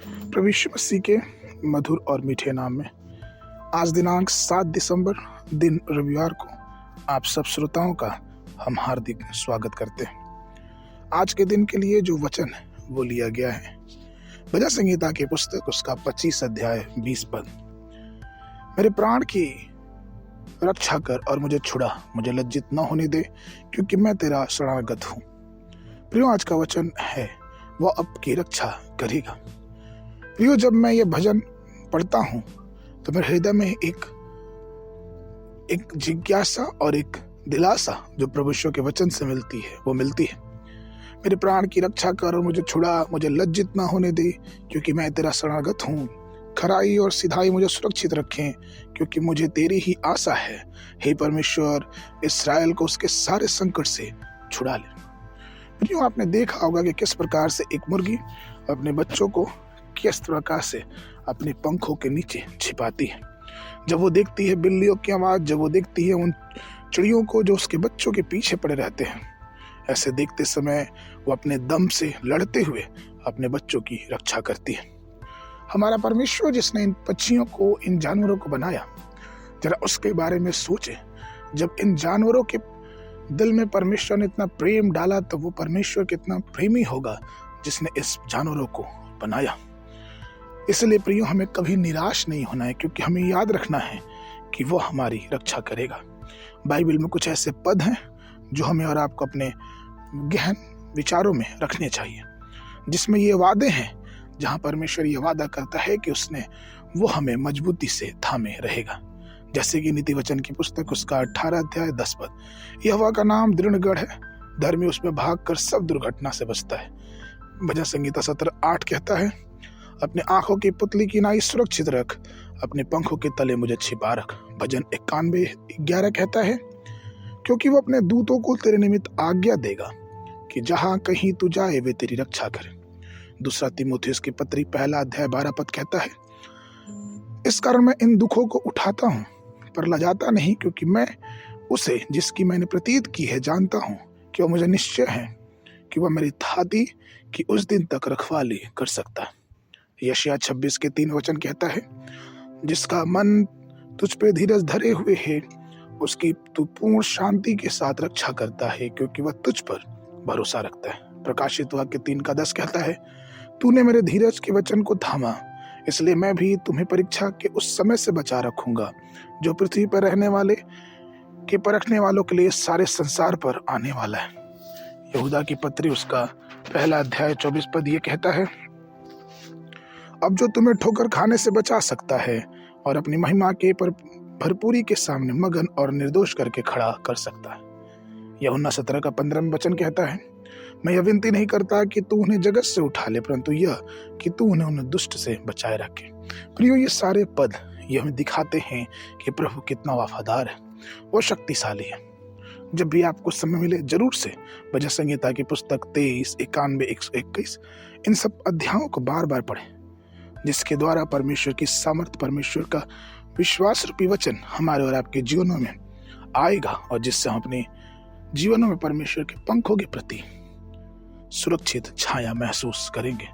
प्रभु यीशु मसीह के मधुर और मीठे नाम में आज दिनांक 7 दिसंबर दिन रविवार को आप सब श्रोताओं का हम हार्दिक स्वागत करते हैं। आज के दिन के लिए जो वचन है वो लिया गया है भजन संहिता की पुस्तक उसका 25 अध्याय 20 पद। मेरे प्राण की रक्षा कर और मुझे छुड़ा, मुझे लज्जित न होने दे, क्योंकि मैं तेरा शरणागत हूँ। प्रियो, आज का वचन है वो आपकी रक्षा करेगा। प्रियो, जब मैं ये भजन पढ़ता हूँ तो मेरे हृदय में एक जिज्ञासा और एक दिलासा जो प्रभु यीशु के वचन से मिलती है वो मिलती है। मेरे प्राण की रक्षा कर और मुझे छुड़ा, मुझे लज्जित ना होने दे, क्योंकि मैं तेरा शरणागत हूँ। खराई और सिधाई मुझे सुरक्षित रखें, क्योंकि मुझे तेरी ही आशा है। हे परमेश्वर, इस्राएल को उसके सारे संकट से छुड़ा ले। प्रियो, आपने देखा होगा कि किस प्रकार से एक मुर्गी अपने बच्चों को किस प्रकार से अपने पंखों के नीचे छिपाती है। जब वो देखती है बिल्लियों की आवाज, जब वो देखती है उन चिड़ियों को जो उसके बच्चों के पीछे पड़े रहते हैं, ऐसे देखते समय वो अपने दम से लड़ते हुए अपने बच्चों की रक्षा करती है। हमारा परमेश्वर जिसने इन पक्षियों को, इन जानवरों को बनाया, जरा उसके बारे में सोचे। जब इन जानवरों के दिल में परमेश्वर ने इतना प्रेम डाला तो वो परमेश्वर कितना प्रेमी होगा जिसने इस जानवरों को बनाया। इसलिए प्रियो, हमें कभी निराश नहीं होना है, क्योंकि हमें याद रखना है कि वो हमारी रक्षा करेगा। बाइबल में कुछ ऐसे पद हैं जो हमें और आपको अपने गहन विचारों में रखने चाहिए, जिसमें ये वादे हैं, जहां परमेश्वर ये वादा करता है कि उसने वो हमें मजबूती से थामे रहेगा। जैसे कि नीति वचन की पुस्तक उसका 18 अध्याय 10 पद, यहोवा का नाम दृढ़ है, धर्मी उसमें भागकर सब दुर्घटना से बचता है। भजन संहिता 17:8 कहता है, अपने आंखों की पुतली की नाई सुरक्षित रख, अपने पंखों के तले मुझे छिपा रख। भजन 91:11 कहता है, क्योंकि वो अपने दूतों को तेरे निमित्त आज्ञा देगा कि जहां कहीं तू जाए वे तेरी रक्षा करें। दूसरा तीमुथियुस की पत्री 1 अध्याय 12 पद कहता है, इस कारण मैं इन दुखों को उठाता हूँ पर लजाता नहीं, क्योंकि मैं उसे जिसकी मैंने प्रतीत की है जानता हूँ कि वह मुझे निश्चय है कि वह मेरी थाती की उस दिन तक रखवाली कर सकता है। यशायाह 26:3 वचन कहता है, जिसका मन तुझ पे धीरज धरे हुए है उसकी तू पूर्ण शांति के साथ रक्षा करता है, क्योंकि वह तुझ पर भरोसा रखता है। प्रकाशित वाक्य 3:10 कहता है, तूने मेरे धीरज के वचन को थामा, इसलिए मैं भी तुम्हें परीक्षा के उस समय से बचा रखूंगा जो पृथ्वी पर रहने वाले के परखने वालों के लिए सारे संसार पर आने वाला है। यहूदा की पत्री उसका 1 अध्याय 24 पद ये कहता है, अब जो तुम्हें ठोकर खाने से बचा सकता है और अपनी महिमा के पर भरपूरी के सामने मगन और निर्दोष करके खड़ा कर सकता है। यूहन्ना 17:15 वचन कहता है, मैं यह विनती नहीं करता कि तू उन्हें जगत से उठा ले, परंतु यह कि तू उन्हें दुष्ट से बचाए रखे। प्रियो, ये सारे पद ये हमें दिखाते हैं कि प्रभु कितना वफादार है, वो शक्तिशाली है। जब भी आपको समय मिले जरूर से भजन संहिता की पुस्तक 23, 91, 121 इन सब अध्यायों को बार बार पढ़ें, जिसके द्वारा परमेश्वर की सामर्थ्य, परमेश्वर का विश्वास रूपी वचन हमारे और आपके जीवनों में आएगा, और जिससे हम अपने जीवनों में परमेश्वर के पंखों के प्रति सुरक्षित छाया महसूस करेंगे।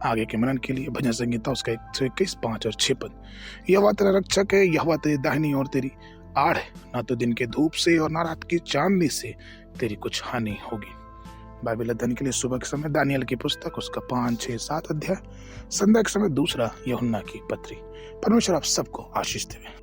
आगे के मनन के लिए भजन संहिता उसका 121, 5 और 6 पद, यहोवा तेरा रक्षक है, यहोवा तेरी दाहिनी और तेरी आड़ है, ना तो दिन के धूप से और ना रात की चांदनी से तेरी कुछ हानि होगी। बाइबल अध्ययन के लिए सुबह के समय दानियल की पुस्तक उसका 5, 6, 7 अध्याय, संध्या के समय दूसरा यूहन्ना की पत्री। परमेश्वर आप सबको आशीष देवे।